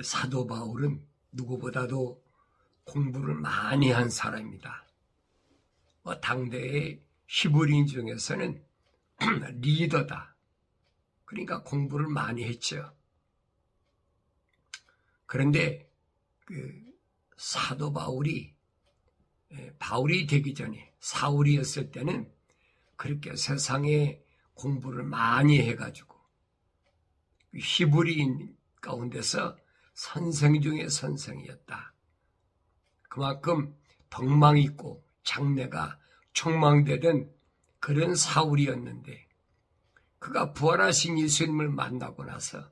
사도 바울은 누구보다도 공부를 많이 한 사람입니다. 당대의 히브리인 중에서는 리더다. 그러니까 공부를 많이 했죠. 그런데 사도 바울이 되기 전에 사울이었을 때는 그렇게 세상에 공부를 많이 해가지고 히브리인 가운데서 선생 중에 선생이었다. 그만큼 덕망 있고 장래가 촉망되던 그런 사울이었는데 그가 부활하신 예수님을 만나고 나서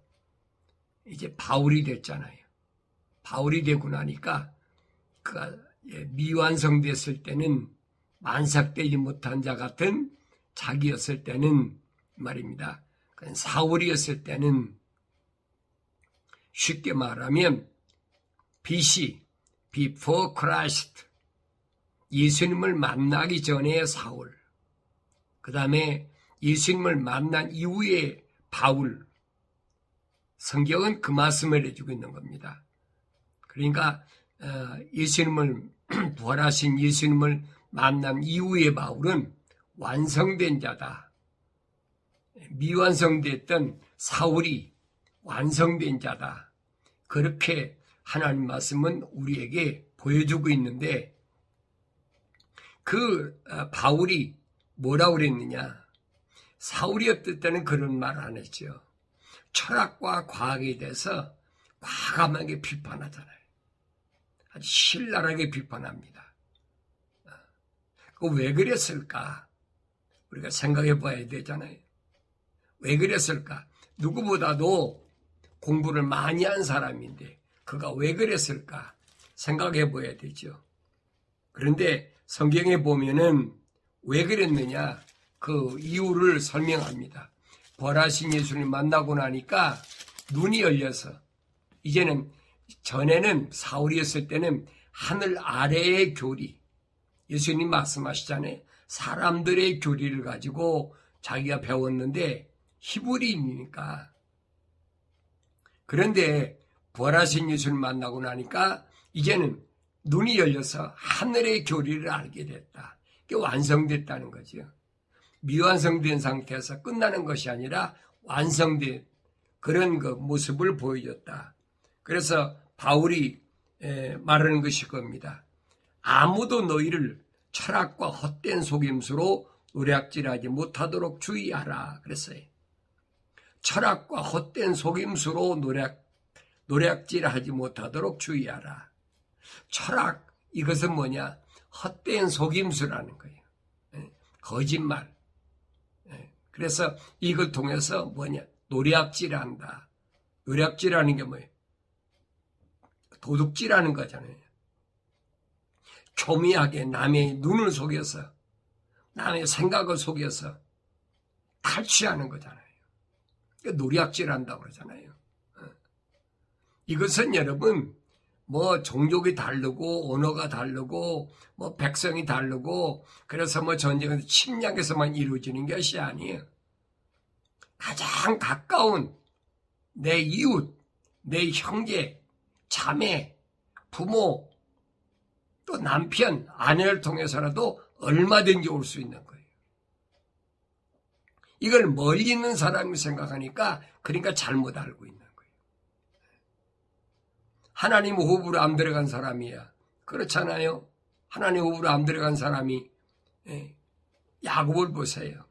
이제 바울이 됐잖아요. 바울이 되고 나니까 그가 미완성됐을 때는 만삭되지 못한 자 같은 자기였을 때는 말입니다. 사울이었을 때는 쉽게 말하면 BC, Before Christ, 예수님을 만나기 전에 사울, 그 다음에 예수님을 만난 이후에 바울, 성경은 그 말씀을 해주고 있는 겁니다. 그러니까 예수님을 부활하신 예수님을 만난 이후의 바울은 완성된 자다. 미완성됐던 사울이 완성된 자다. 그렇게 하나님 말씀은 우리에게 보여주고 있는데 그 바울이 뭐라고 그랬느냐. 사울이었을 때는 그런 말 안 했죠. 철학과 과학에 대해서 과감하게 비판하잖아요. 아주 신랄하게 비판합니다. 왜 그랬을까? 우리가 생각해 봐야 되잖아요. 왜 그랬을까? 누구보다도 공부를 많이 한 사람인데 그가 왜 그랬을까? 생각해 봐야 되죠. 그런데 성경에 보면은 왜 그랬느냐? 그 이유를 설명합니다. 부활하신 예수님 만나고 나니까 눈이 열려서 이제는 전에는 사울이었을 때는 하늘 아래의 교리, 예수님 말씀하시잖아요. 사람들의 교리를 가지고 자기가 배웠는데 히브리인이니까. 그런데 부활하신 예수님 만나고 나니까 이제는 눈이 열려서 하늘의 교리를 알게 됐다. 이게 완성됐다는 거죠. 미완성된 상태에서 끝나는 것이 아니라 완성된 그런 그 모습을 보여줬다. 그래서 바울이 말하는 것이 겁니다. 아무도 너희를 철학과 헛된 속임수로 노략질하지 못하도록 주의하라 그랬어요. 철학과 헛된 속임수로 노략질하지 못하도록 주의하라. 철학, 이것은 뭐냐? 헛된 속임수라는 거예요. 거짓말. 그래서 이걸 통해서 뭐냐? 노략질한다. 노략질하는 게 뭐예요? 도둑질하는 거잖아요. 교미하게 남의 눈을 속여서 남의 생각을 속여서 탈취하는 거잖아요. 노략질한다고 그러잖아요. 이것은 여러분 뭐 종족이 다르고 언어가 다르고 뭐 백성이 다르고 그래서 뭐 전쟁에서 침략에서만 이루어지는 것이 아니에요. 가장 가까운 내 이웃, 내 형제, 자매, 부모, 또 남편, 아내를 통해서라도 얼마든지 올 수 있는 거예요. 이걸 멀리 있는 사람이 생각하니까 그러니까 잘못 알고 있는 거예요. 하나님 호흡으로 안 들어간 사람이야. 그렇잖아요. 하나님 호흡으로 안 들어간 사람이 야곱을 보세요.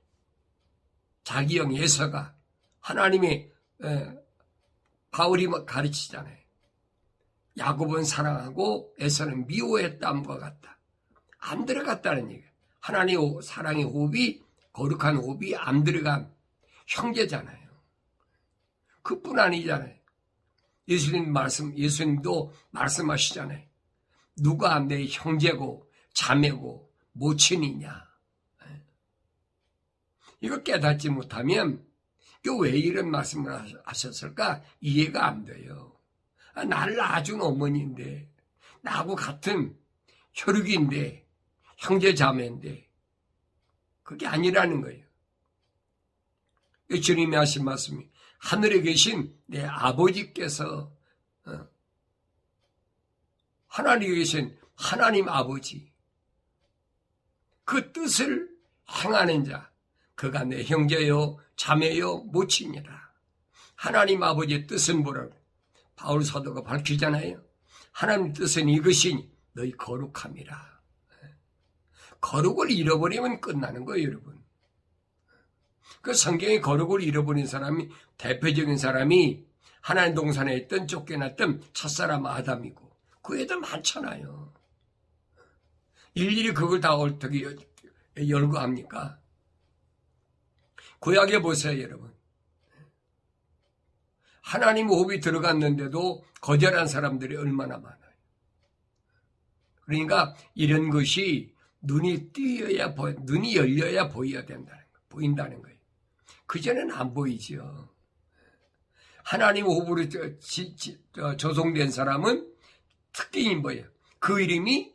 자기 형 에서가 하나님이 바울이 가르치잖아요. 야곱은 사랑하고 에서는 미워했다함과 같다. 안 들어갔다는 얘기예요. 하나님 사랑의 호흡이 거룩한 호흡이 안 들어간 형제잖아요. 그뿐 아니잖아요. 예수님도 말씀하시잖아요. 누가 내 형제고 자매고 모친이냐. 이거 깨닫지 못하면 왜 이런 말씀을 하셨을까? 이해가 안 돼요. 나를 낳아준 어머니인데 나하고 같은 혈육인데 형제 자매인데 그게 아니라는 거예요. 주님이 하신 말씀이 하늘에 계신 내 아버지께서 하나님에 계신 하나님 아버지, 그 뜻을 행하는 자, 그가 내 형제요 자매요 모친이라. 하나님 아버지의 뜻은 뭐라고 바울 사도가 밝히잖아요. 하나님 뜻은 이것이니 너희 거룩함이라. 거룩을 잃어버리면 끝나는 거예요, 여러분. 그 성경에 거룩을 잃어버린 사람이, 대표적인 사람이 하나님 동산에 있던 쫓겨났던 첫사람 아담이고, 그 애들 많잖아요. 일일이 그걸 다 어떻게 열거합니까? 구약에 보세요, 여러분. 하나님 호흡이 들어갔는데도 거절한 사람들이 얼마나 많아요. 그러니까 이런 것이 눈이 열려야 보인다는 거예요. 그전에는 안 보이죠. 하나님 호흡으로 조성된 사람은 특징이 뭐예요? 그 이름이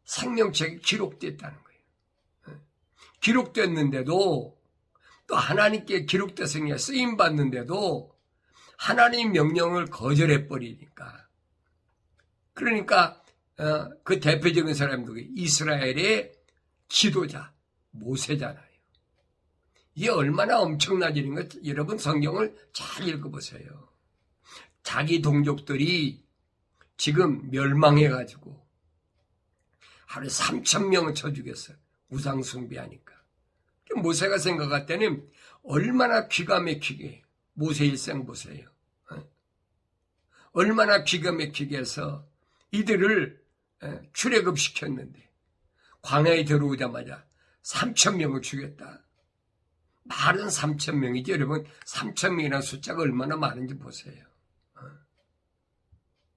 생명책에 기록됐다는 거예요. 기록됐는데도, 또 하나님께 기록돼서 쓰임받는데도 하나님 명령을 거절해버리니까. 그러니까 그 대표적인 사람들이 이스라엘의 지도자 모세잖아요. 이게 얼마나 엄청난 일인 것, 여러분 성경을 잘 읽어보세요. 자기 동족들이 지금 멸망해가지고 하루에 3,000명을 쳐 죽였어요. 우상 숭배하니까. 모세가 생각할 때는 얼마나 기가 막히게, 모세 일생 보세요. 얼마나 기가 막히게 해서 이들을 출애굽시켰는데 광야에 들어오자마자 3,000명을 죽였다. 말은 3,000명이지 여러분, 3,000명이라는 숫자가 얼마나 많은지 보세요.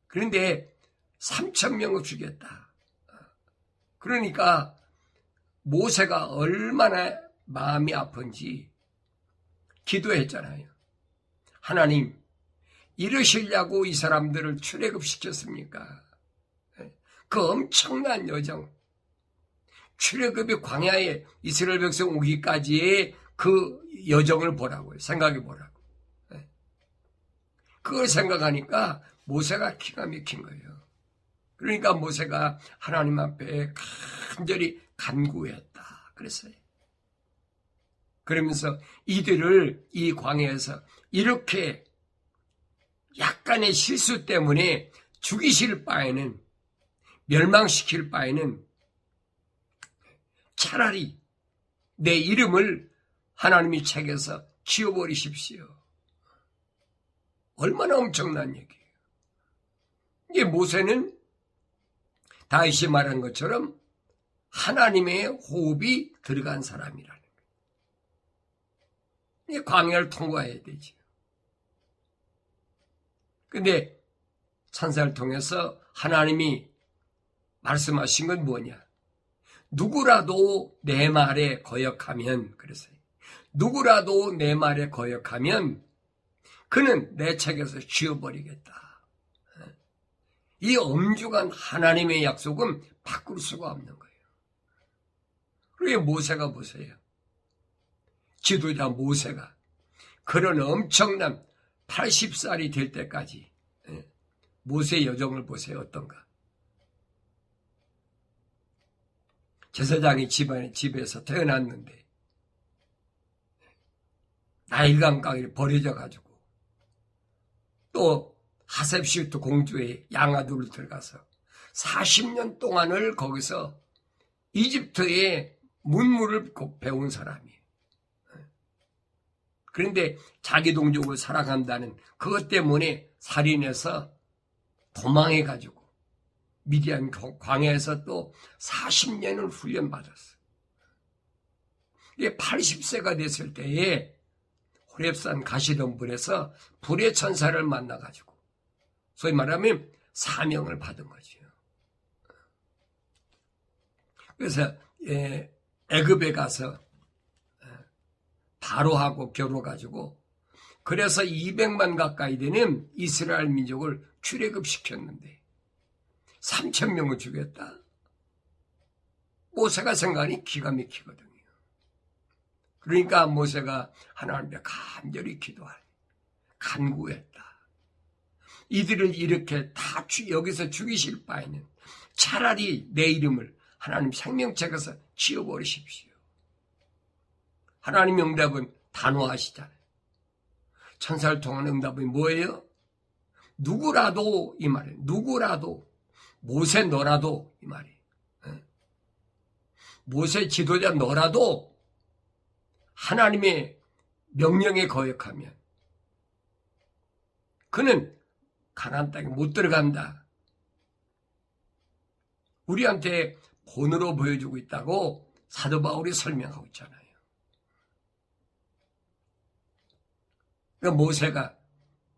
그런데 3,000명을 죽였다. 그러니까 모세가 얼마나 마음이 아픈지 기도했잖아요. 하나님, 이러시려고 이 사람들을 출애굽시켰습니까? 그 엄청난 여정, 출애굽이 광야에 이스라엘 백성 오기까지의 그 여정을 보라고요. 생각해 보라고. 그걸 생각하니까 모세가 기가 막힌 거예요. 그러니까 모세가 하나님 앞에 간절히 간구했다 그랬어요. 그러면서 이들을 이 광야에서 이렇게 약간의 실수 때문에 죽이실 바에는, 멸망시킬 바에는 차라리 내 이름을 하나님이 책에서 지워버리십시오. 얼마나 엄청난 얘기예요. 이게 모세는 다윗이 말한 것처럼 하나님의 호흡이 들어간 사람이라는 거예요. 이 광야를 통과해야 되죠. 근데 찬사를 통해서 하나님이 말씀하신 건 뭐냐? 누구라도 내 말에 거역하면, 그랬어요. 누구라도 내 말에 거역하면 그는 내 책에서 지워버리겠다. 이 엄중한 하나님의 약속은 바꿀 수가 없는 거예요. 그리고 모세가 보세요. 지도자 모세가 그런 엄청난 80살이 될 때까지 모세의 여정을 보세요. 어떤가? 제사장이 집에서 태어났는데 나일강가에 버려져 가지고 또 하셉시트 공주의 양아들로 들어가서 40년 동안을 거기서 이집트의 문물을 배운 사람이에요. 그런데 자기 동족을 사랑한다는 그것 때문에 살인해서 도망해가지고 미디안 광야에서 또 40년을 훈련받았어요. 이게 80세가 됐을 때에 호렙산 가시덤불에서 불의 천사를 만나가지고 소위 말하면 사명을 받은 거죠. 그래서 애굽에 가서 바로하고 겨뤄가지고 그래서 200만 가까이 되는 이스라엘 민족을 출애굽시켰는데 3,000명을 죽였다. 모세가 생각하니 기가 막히거든요. 그러니까 모세가 하나님께 간절히 기도하니 간구했다. 이들을 이렇게 다 여기서 죽이실 바에는 차라리 내 이름을 하나님 생명책에서 지워버리십시오. 하나님의 응답은 단호하시잖아요. 천사를 통한 응답이 뭐예요? 누구라도 이 말이에요. 누구라도 모세 너라도 이 말이에요. 모세 지도자 너라도 하나님의 명령에 거역하면 그는 가나안 땅에 못 들어간다. 우리한테 본으로 보여주고 있다고 사도 바울이 설명하고 있잖아요. 그러니까 모세가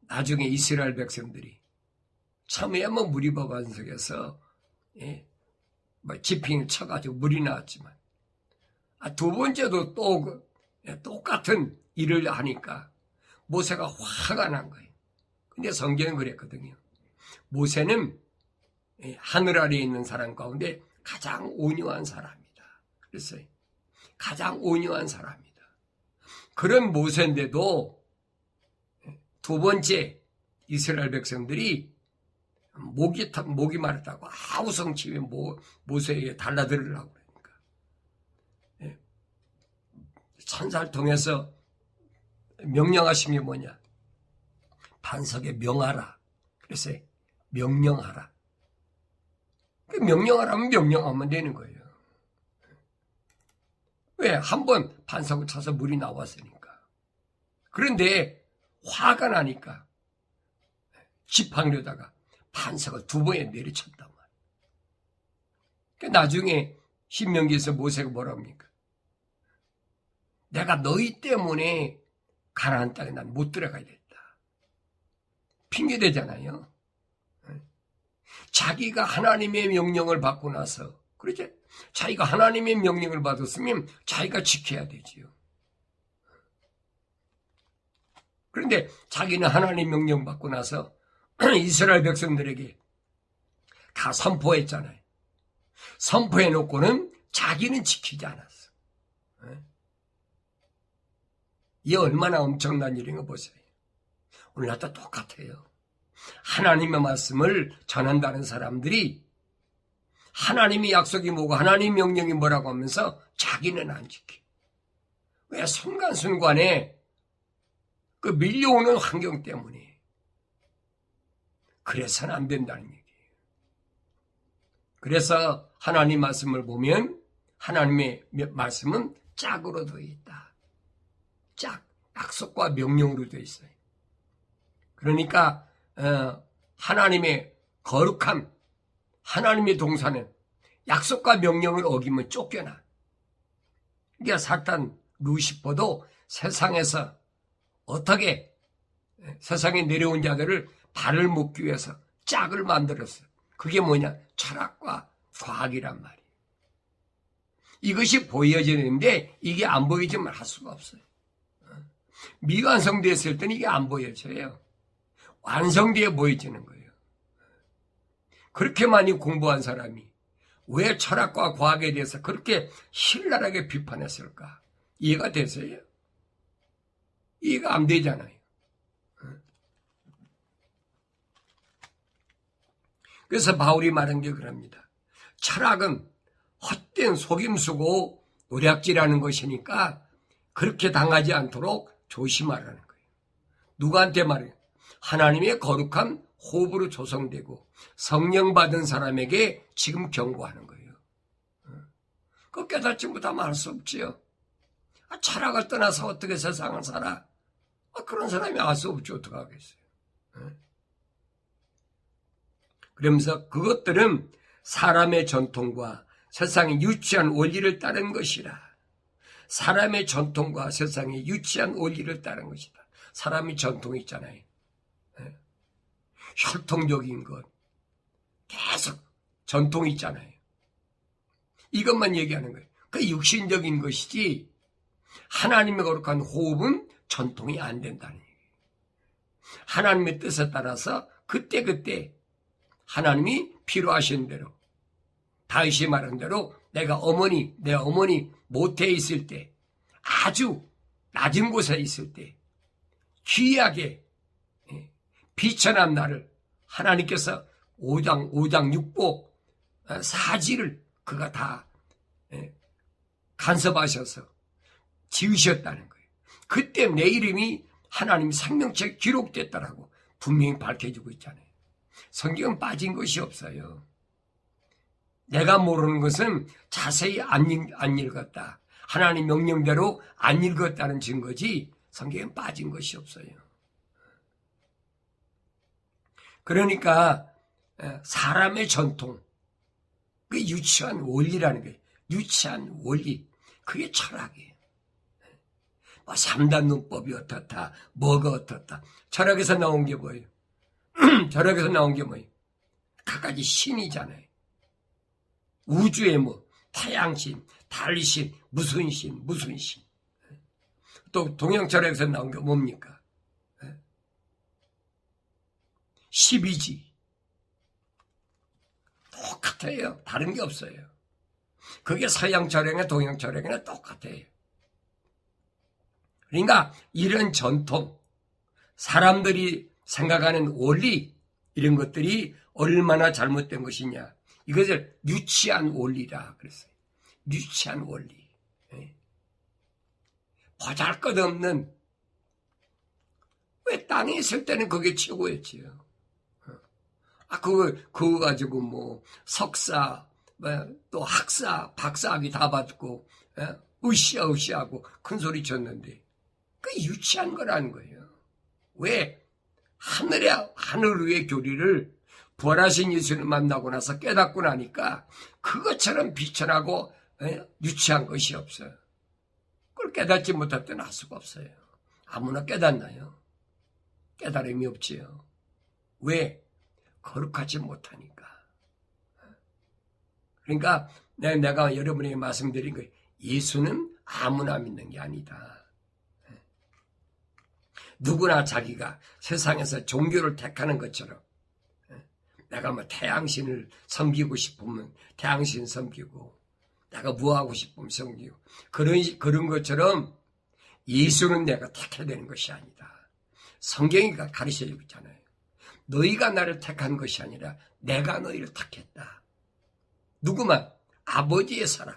나중에 이스라엘 백성들이 처음에야 무리바 반석에서 지팡이를 쳐가지고 물이 나왔지만 두 번째도 또 똑같은 일을 하니까 모세가 화가 난 거예요. 근데 성경은 그랬거든요. 모세는 하늘 아래에 있는 사람 가운데 가장 온유한 사람이다. 그랬어요. 가장 온유한 사람이다. 그런 모세인데도 두 번째 이스라엘 백성들이 목이 마르다고 아우성치에 모세에게 달라들으려고 그러니까 천사를 통해서 명령하신 게 뭐냐? 반석에 명하라. 그래서 명령하라. 명령하라면 명령하면 되는 거예요. 왜? 한 번 반석을 쳐서 물이 나왔으니까. 그런데 화가 나니까 지팡이로다가 반석을 두 번에 내리쳤단 말이에요. 나중에 신명기에서 모세가 뭐라고 합니까? 내가 너희 때문에 가나안 땅에 난 못 들어가야 됐다. 핑계대잖아요. 자기가 하나님의 명령을 받고 나서 그렇지? 자기가 하나님의 명령을 받았으면 자기가 지켜야 되지요. 그런데 자기는 하나님 명령 받고 나서 이스라엘 백성들에게 다 선포했잖아요. 선포해놓고는 자기는 지키지 않았어. 이게 얼마나 엄청난 일인 거 보세요. 오늘날도 똑같아요. 하나님의 말씀을 전한다는 사람들이 하나님의 약속이 뭐고 하나님의 명령이 뭐라고 하면서 자기는 안 지켜. 왜? 순간순간에 그 밀려오는 환경 때문에. 그래서는 안 된다는 얘기예요. 그래서 하나님 말씀을 보면 하나님의 말씀은 짝으로 되어 있다. 짝, 약속과 명령으로 되어 있어요. 그러니까 하나님의 거룩함, 하나님의 동사는 약속과 명령을 어기면 쫓겨나. 그러니까 사탄 루시퍼도 세상에서 어떻게 세상에 내려온 자들을 발을 묶기 위해서 짝을 만들었어요. 그게 뭐냐? 철학과 과학이란 말이에요. 이것이 보여지는데 이게 안 보이지만 할 수가 없어요. 미완성되었을 때는 이게 안 보여져요. 완성되어 보여지는 거예요. 그렇게 많이 공부한 사람이 왜 철학과 과학에 대해서 그렇게 신랄하게 비판했을까? 이해가 되세요? 이해가 안 되잖아요. 그래서 바울이 말한 게 그럽니다. 철학은 헛된 속임수고 노략질하는 것이니까 그렇게 당하지 않도록 조심하라는 거예요. 누구한테 말해요? 하나님의 거룩한 호흡으로 조성되고 성령 받은 사람에게 지금 경고하는 거예요. 그거 깨닫지 못하면 할 수 없지요. 철학을 떠나서 어떻게 세상을 살아? 그런 사람이 알 수 없지 어떻게 하겠어요. 그러면서 그것들은 사람의 전통과 세상의 유치한 원리를 따른 것이라. 사람의 전통과 세상의 유치한 원리를 따른 것이다. 사람의 전통이 있잖아요. 혈통적인 것. 계속 전통이 있잖아요. 이것만 얘기하는 거예요. 그 육신적인 것이지 하나님의 거룩한 호흡은 전통이 안 된다는 얘기예요. 하나님의 뜻에 따라서 그때그때 하나님이 필요하신 대로 다윗이 말한 대로 내 어머니 모태에 있을 때 아주 낮은 곳에 있을 때 귀하게 비천한 나를 하나님께서 오장육부 사지를 그가 다 간섭하셔서 지으셨다는 거예요. 그때 내 이름이 하나님 생명책에 기록됐다라고 분명히 밝혀주고 있잖아요. 성경은 빠진 것이 없어요. 내가 모르는 것은 자세히 안 읽었다. 하나님 명령대로 안 읽었다는 증거지 성경은 빠진 것이 없어요. 그러니까 사람의 전통, 그 유치한 원리라는 거예요. 유치한 원리, 그게 철학이에요. 뭐 3단 문법이 어떻다, 뭐가 어떻다. 철학에서 나온 게 뭐예요? 철학에서 나온 게 뭐예요? 각가지 신이잖아요. 우주에 뭐 태양신, 달신, 무슨 신. 또 동양철학에서 나온 게 뭡니까? 12지. 똑같아요. 다른 게 없어요. 그게 서양철학이나 동양철학이나 똑같아요. 그러니까 이런 전통, 사람들이 생각하는 원리, 이런 것들이 얼마나 잘못된 것이냐. 이것을 유치한 원리라 그랬어요. 유치한 원리. 보잘것없는, 왜 땅에 있을 때는 그게 최고였지요. 그거 가지고 뭐 석사, 또 학사, 박사학위 다 받고 으쌰으쌰하고 큰 소리 쳤는데 그 유치한 거라는 거예요. 왜? 하늘 위의 교리를 부활하신 예수를 만나고 나서 깨닫고 나니까 그것처럼 비천하고 유치한 것이 없어요. 그걸 깨닫지 못할 때는 할 수가 없어요. 아무나 깨닫나요? 깨달음이 없지요. 왜? 거룩하지 못하니까. 그러니까 내가 여러분에게 말씀드린 거예요. 예수는 아무나 믿는 게 아니다. 누구나 자기가 세상에서 종교를 택하는 것처럼 내가 뭐 태양신을 섬기고 싶으면 태양신 섬기고 내가 뭐 하고 싶으면 섬기고 그런 것처럼 예수는 내가 택해야 되는 것이 아니다. 성경이 가르쳐주고 있잖아요. 너희가 나를 택한 것이 아니라 내가 너희를 택했다. 누구만? 아버지의 사랑.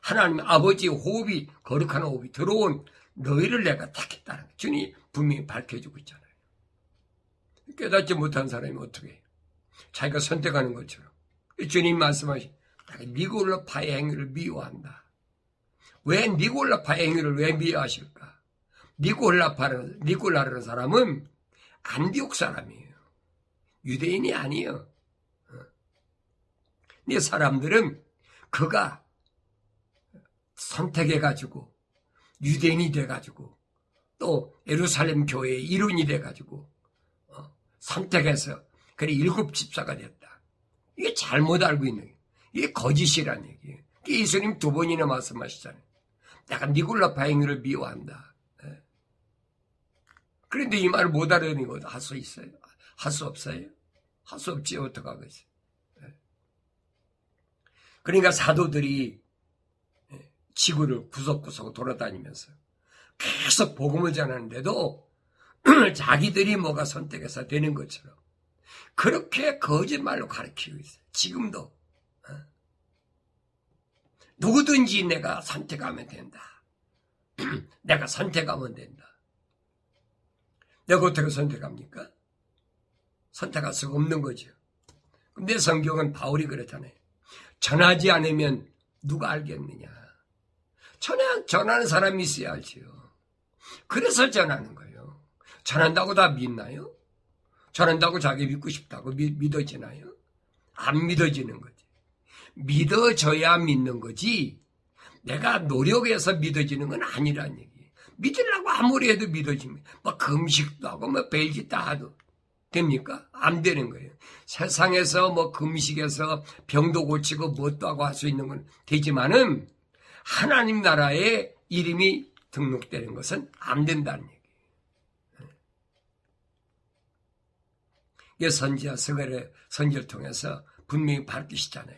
하나님 아버지의 호흡이, 거룩한 호흡이 들어온 너희를 내가 택했다는 거. 주님이 분명히 밝혀주고 있잖아요. 깨닫지 못한 사람이 어떻게 해요? 자기가 선택하는 것처럼. 주님 말씀하신 니골라파의 행위를 미워한다. 왜 니골라파의 행위를 왜 미워하실까? 니골라라는 사람은 안디옥 사람이에요. 유대인이 아니에요. 이 사람들은 그가 선택해가지고 유대인이 돼가지고 또 예루살렘 교회의 일원이 돼가지고 선택해서 그래 7 집사가 됐다. 이게 잘못 알고 있는 거예요. 이게 거짓이라는 얘기예요. 예수님 2번이나 말씀하시잖아요. 내가 니골라파 행위를 미워한다. 그런데 이 말을 못 알아듣는 것도 할 수 있어요? 할 수 없어요? 할 수 없지. 어떡하겠어요? 그러니까 사도들이 지구를 구석구석 돌아다니면서 계속 복음을 전하는데도 자기들이 뭐가 선택해서 되는 것처럼 그렇게 거짓말로 가르치고 있어요. 지금도. 누구든지 내가 선택하면 된다. 내가 선택하면 된다. 내가 어떻게 선택합니까? 선택할 수가 없는 거죠. 근데 성경은 바울이 그렇잖아요. 전하지 않으면 누가 알겠느냐. 전하는 사람이 있어야 알지요. 그래서 전하는 거예요. 전한다고 다 믿나요? 전한다고 자기 믿고 싶다고 믿어지나요? 안 믿어지는 거지. 믿어져야 믿는 거지 내가 노력해서 믿어지는 건 아니란 얘기예요. 믿으려고 아무리 해도 믿어집니다. 뭐 금식도 하고 뭐 별짓 다 해도 됩니까? 안 되는 거예요. 세상에서 뭐 금식해서 병도 고치고 뭣도 하고 할 수 있는 건 되지만은 하나님 나라에 이름이 등록되는 것은 안 된다는 얘기예요. 이 선지자 스가랴 선지를 통해서 분명히 밝히시잖아요.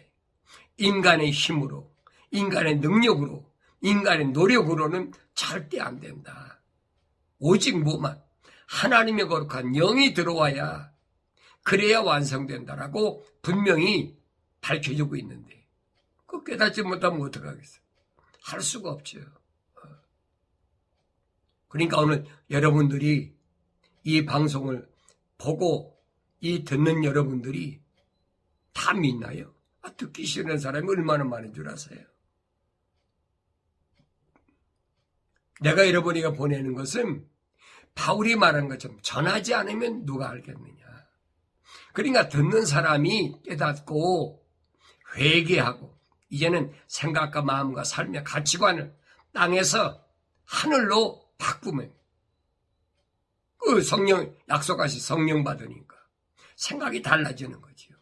인간의 힘으로, 인간의 능력으로, 인간의 노력으로는 절대 안 된다. 오직 뭐만 하나님의 거룩한 영이 들어와야 그래야 완성된다라고 분명히 밝혀주고 있는데 그 깨닫지 못하면 어떡하겠어요? 할 수가 없죠. 그러니까 오늘 여러분들이 이 방송을 보고 이 듣는 여러분들이 다 믿나요? 듣기 싫은 사람이 얼마나 많은 줄 아세요? 내가 여러분이가 보내는 것은 바울이 말한 것처럼 전하지 않으면 누가 알겠느냐. 그러니까 듣는 사람이 깨닫고 회개하고 이제는 생각과 마음과 삶의 가치관을 땅에서 하늘로 바꾸면 그 성령 약속하신 성령 받으니까 생각이 달라지는 거지요.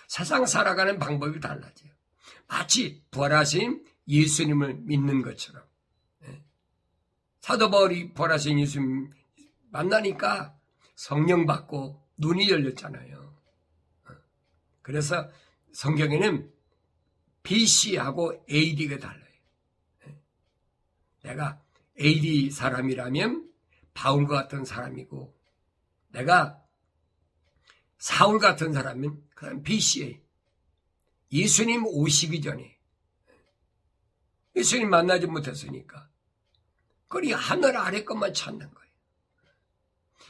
세상 살아가는 방법이 달라져요. 마치 부활하신 예수님을 믿는 것처럼. 사도 바울이 부활하신 예수님 만나니까 성령 받고 눈이 열렸잖아요. 그래서 성경에는 BC하고 AD가 달라요. 내가 AD 사람이라면 바울과 같은 사람이고 내가 사울 같은 사람은 그다음 BC에 예수님 오시기 전에 예수님 만나지 못했으니까 그리 하늘 아래 것만 찾는 거예요.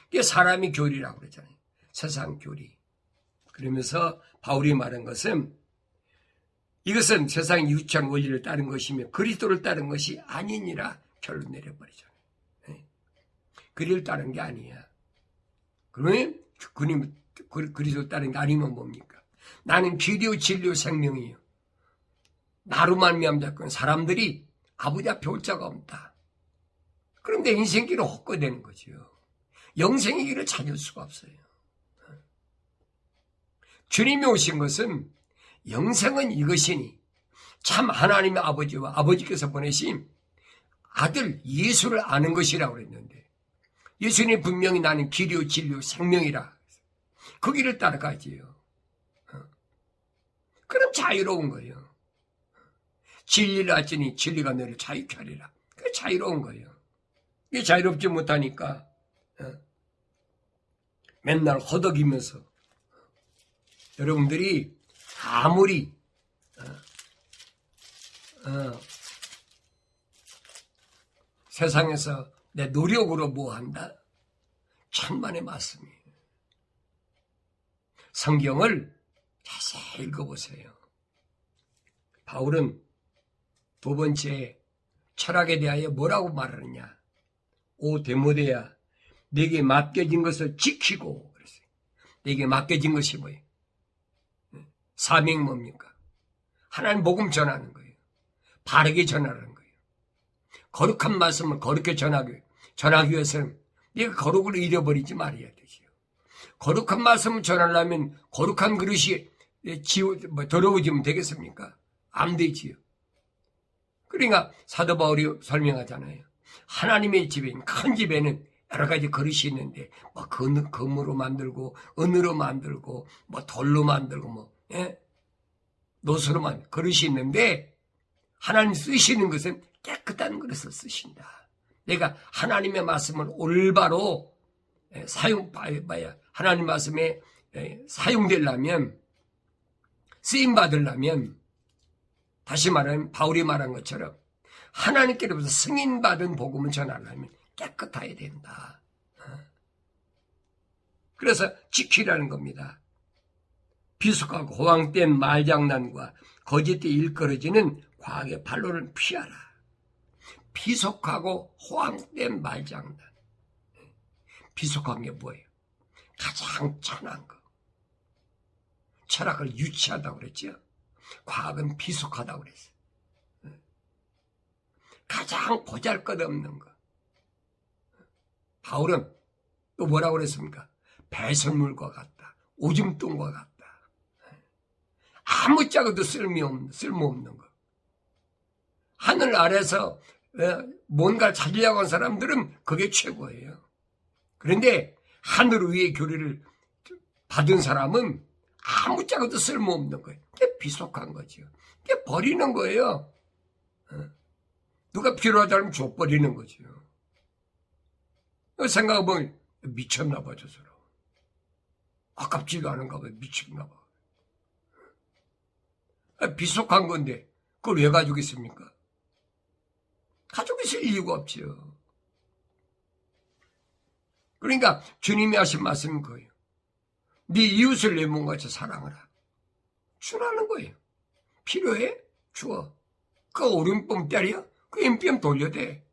이게 사람이 교리라고 그러잖아요. 세상 교리. 그러면서 바울이 말한 것은 이것은 세상의 유치한 원리를 따른 것이며 그리스도를 따른 것이 아니니라 결론 내려버리잖아요. 그리스도를 따른 게 아니야. 그러면 그리스도를 따른 게 아니면 뭡니까? 나는 길이요 진리요 생명이요. 나로만 미암잡건 사람들이 아버지 앞에 올 자가 없다. 그런데 인생길을 헛거되는 거죠. 영생의 길을 찾을 수가 없어요. 주님이 오신 것은 영생은 이것이니 참 하나님의 아버지와 아버지께서 보내신 아들 예수를 아는 것이라고 그랬는데 예수님이 분명히 나는 길이요 진리요 생명이라 그 길을 따라가지요. 그럼 자유로운 거예요. 진리를 알지니 진리가 너를 자유케 하리라. 그게 자유로운 거예요. 이게 자유롭지 못하니까 맨날 허덕이면서 여러분들이 아무리 세상에서 내 노력으로 뭐 한다? 천만의 말씀이에요. 성경을 자세히 읽어보세요. 바울은 두 번째 철학에 대하여 뭐라고 말하느냐? 오 데모데야, 내게 맡겨진 것을 지키고 그랬어요. 내게 맡겨진 것이 뭐예요? 사명이 뭡니까? 하나님 복음 전하는 거예요. 바르게 전하는 거예요. 거룩한 말씀을 거룩하게 전하기 위해서는 네가 거룩을 잃어버리지 말아야 되지요. 거룩한 말씀을 전하려면 거룩한 그릇이 더러워지면 되겠습니까? 안 되지요. 그러니까 사도 바울이 설명하잖아요. 하나님의 집에는 큰 집에는 여러 가지 그릇이 있는데 뭐 금으로 만들고 은으로 만들고 뭐 돌로 만들고 노수로 만들고 그릇이 있는데 하나님 쓰시는 것은 깨끗한 그릇을 쓰신다. 내가 하나님의 말씀을 올바로 하나님 말씀에 사용되려면 쓰임받으려면 다시 말하면 바울이 말한 것처럼 하나님께로부터 승인받은 복음을 전하려면 깨끗해야 된다. 그래서 지키라는 겁니다. 비속하고 호황된 말장난과 거짓되이 일컬어지는 과학의 반론을 피하라. 비속하고 호황된 말장난. 비속한 게 뭐예요? 가장 천한 거. 철학을 유치하다고 그랬죠. 과학은 비속하다고 그랬어요. 가장 보잘것없는 거. 바울은 또 뭐라고 그랬습니까? 배설물과 같다. 오줌똥과 같다. 아무짝에도 쓸모없는 거. 하늘 아래서 뭔가를 찾으려고 하는 사람들은 그게 최고예요. 그런데 하늘 위의 교리를 받은 사람은 아무짝에도 쓸모없는 거예요. 그게 비속한 거죠. 그게 버리는 거예요. 누가 필요하다면 줘버리는 거죠. 생각해보면 미쳤나 봐, 저 사람. 아깝지도 않은가 봐. 미친가 봐. 비속한 건데 그걸 왜 가지고 있습니까? 가지고 있을 이유가 없지요. 그러니까 주님이 하신 말씀은 거예요. 네 이웃을 내 몸같이 사랑하라. 주라는 거예요. 필요해? 주어. 그 오른뺨 그 왼뺨 돌려대.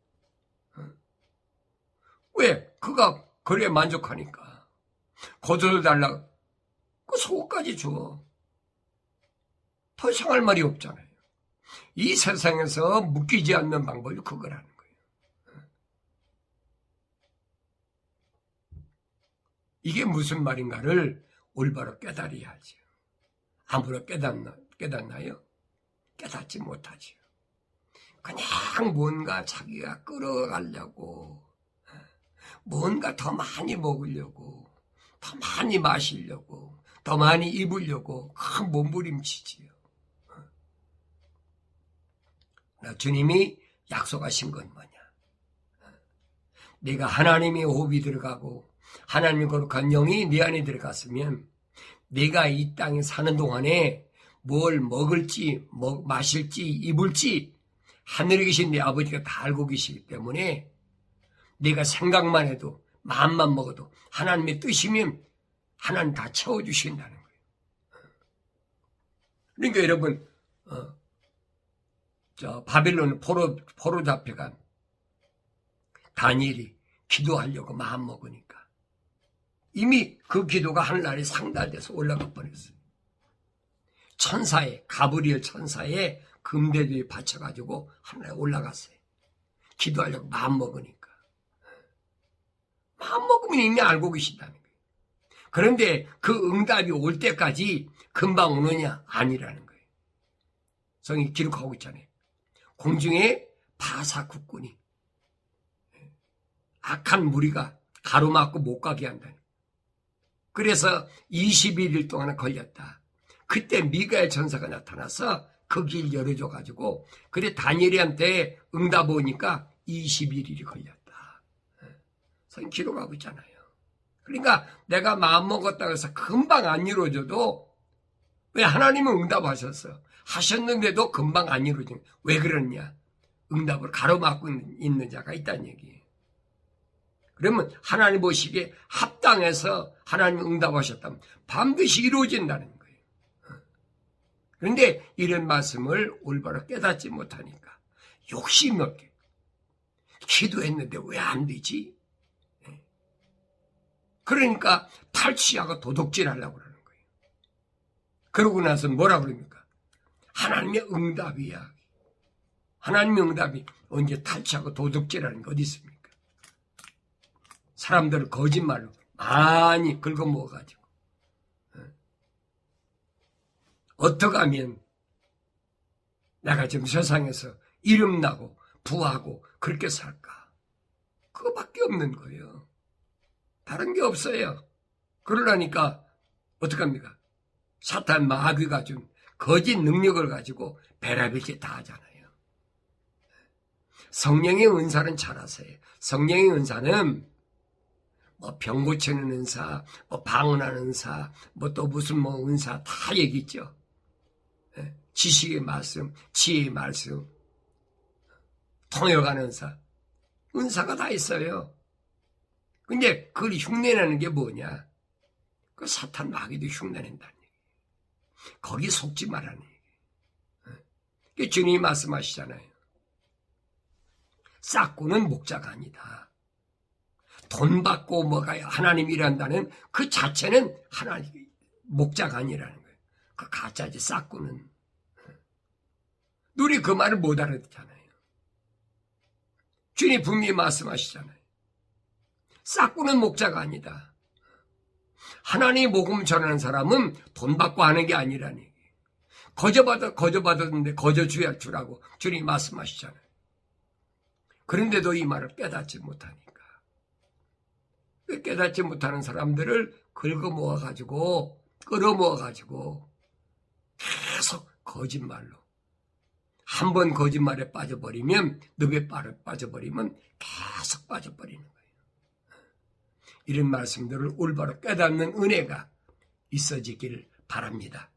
왜? 그가 그래 만족하니까. 거저를 달라. 그 속까지 줘. 더 이상 할 말이 없잖아요. 이 세상에서 묶이지 않는 방법이 그거라는 거예요. 이게 무슨 말인가를 올바로 깨달아야 하죠. 아무나 깨닫나요? 깨닫지 못하지요. 그냥 뭔가 자기가 끌어가려고, 뭔가 더 많이 먹으려고, 더 많이 마시려고, 더 많이 입으려고 큰 몸부림치지요. 주님이 약속하신 건 뭐냐? 내가 하나님의 호흡이 들어가고 하나님의 거룩한 영이 내 안에 들어갔으면 내가 이 땅에 사는 동안에 뭘 먹을지, 마실지, 입을지 하늘에 계신 내 아버지가 다 알고 계시기 때문에 내가 생각만 해도 마음만 먹어도 하나님의 뜻이면 하나님 다 채워주신다는 거예요. 그러니까 여러분 바빌론 포로 잡혀간 다니엘이 기도하려고 마음먹으니까 이미 그 기도가 하늘나라에 상달돼서 올라가 버렸어요. 가브리엘 천사의 금대들이 받쳐가지고 하늘에 올라갔어요. 기도하려고 마음먹으니까. 마음먹으면 이미 알고 계신다는 거예요. 그런데 그 응답이 올 때까지 금방 오느냐? 아니라는 거예요. 성이 기록하고 있잖아요. 공중에 바사 국군이 악한 무리가 가로막고 못 가게 한다. 그래서 21일 동안 걸렸다. 그때 미가엘 천사가 나타나서 그 길 열어줘가지고 그래 다니엘한테 응답 오니까 21일이 걸렸다. 선 기록하고 있잖아요. 그러니까 내가 마음먹었다고 해서 금방 안 이루어져도 왜 하나님은 응답하셨어? 하셨는데도 금방 안 이루어지는 왜 그러냐? 응답을 가로막고 있는 자가 있다는 얘기예요. 그러면 하나님 보시기에 합당해서 하나님이 응답하셨다면 반드시 이루어진다는 거예요. 그런데 이런 말씀을 올바로 깨닫지 못하니까 욕심이 없게 기도했는데 왜 안 되지? 그러니까 탈취하고 도둑질하려고 그러는 거예요. 그러고 나서 뭐라 그럽니까? 하나님의 응답이야. 하나님의 응답이 언제 탈취하고 도둑질하는 게 어디 있습니까? 사람들을 거짓말로 많이 긁어모아가지고 어떻게 하면 내가 지금 세상에서 이름나고 부하고 그렇게 살까? 그거밖에 없는 거예요. 다른 게 없어요. 그러려니까 어떡합니까? 사탄 마귀가 준 거짓 능력을 가지고 베라벨짓 다 하잖아요. 성령의 은사는 잘 아세요. 성령의 은사는 병 고치는 은사, 방언하는 은사, 또 무슨 은사 다 얘기했죠. 지식의 말씀, 지혜의 말씀, 통역하는 은사, 은사가 다 있어요. 근데 그걸 흉내내는 게 뭐냐? 그 사탄 마귀도 흉내낸다는 얘기. 거기 속지 말라는 얘기. 주님이 말씀하시잖아요. 싹구는 목자가 아니다. 돈 받고 하나님 일한다는 그 자체는 하나님 목자가 아니라는 거예요. 그 가짜지 싹구는. 우리 그 말을 못 알아듣잖아요. 주님이 분명히 말씀하시잖아요. 싹구는 목자가 아니다. 하나님 복음 전하는 사람은 돈 받고 하는 게 아니라는 얘기예요. 거저받았는데 거저 줘야 주라고 주님이 말씀하시잖아요. 그런데도 이 말을 깨닫지 못하니까. 깨닫지 못하는 사람들을 긁어모아가지고 끌어모아가지고 계속 거짓말로 한 번 거짓말에 빠져버리면 늪에 빠져버리면 계속 빠져버리는 거예요. 이런 말씀들을 올바로 깨닫는 은혜가 있어지길 바랍니다.